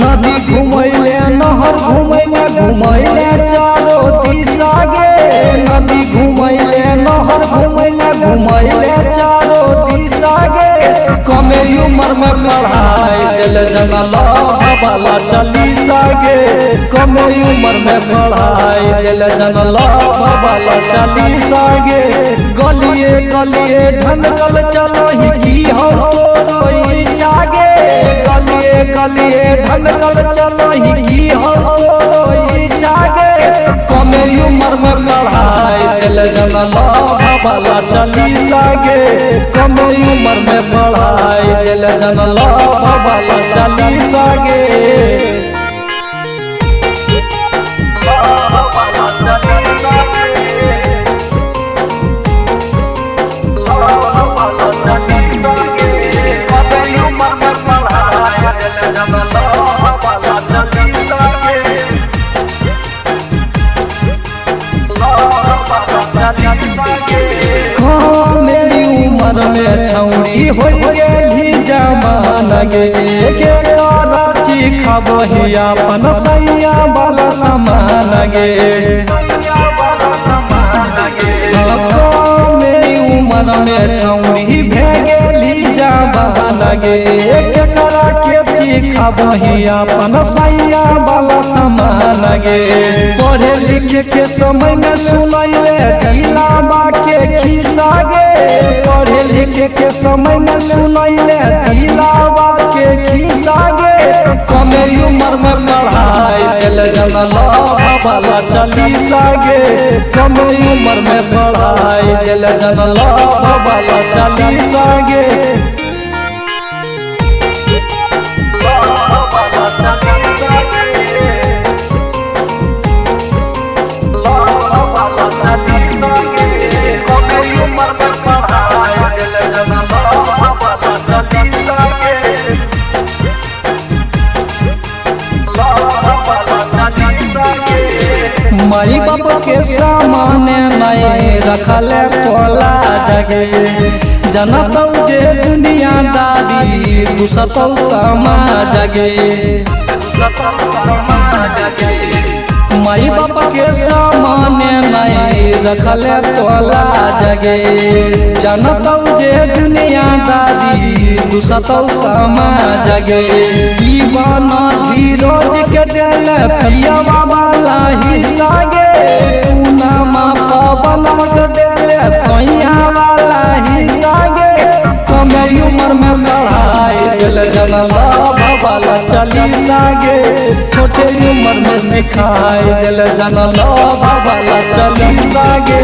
नदी घुमैले नहर घुमैले घुमैले चारो दिशा गे। नदी घुमैले नहर घुमैले घुमैले चारो दिशा गे। कमे उम्र में पढ़ाई दिल जनला वाला चालीसा गे। कमे उम्र में पढ़ाई दिल जनला वाला चालीसा गे। गलिए गलिए ढनकल चलही की हो तोरो इच्छा गे। गलिए गलिए ढनकल चलही की हो तोरो इच्छा गे। कमे उम्र में पढ़ाई दिल जनला वाला चालीसा गे। कमे उम्र में पढ़ाई दिल जनला वाला चालीसा गे। मेरी उम्र में छौड़ी हो गेली जमाना गे। के कराची खबही अपन सैया वाला समान गे। मेरी उम्र में छौड़ी भे गेली जमाना गे। के करा के खबही अपन सैया वाला समान गे। पढ़े लिखे के समय में सुनैले दिलावा के खिस्सा गे। पढ़े लिखे के समय में सुनैले दिलावा के खिस्सा गे। कमे उम्र में पढ़ाई दिल जनला वाला चालीसा गे। कमे उम्र में पढ़ाई दिल जनला वाला चालीसा गे। माई बाप के सामने नहीं रखले पोला जगे। जनतौ जे दुनियादारी घुसतौ समाज गे। माई बाप के सामने नहीं रखले तोला जगे। जनतौ जे दुनियादारी घुसतौ समाज गे। दीवाना धीरज के दिल पियावा वाला हिस्सा गे। पूनमा पवन के दिल सैया वाला हिस्सा गे। कमे उम्र में पढ़ाई दिल जनला वाला चालीसा गे। छोटे उम्र में सिखाई दिल जनला वाला चालीसा गे।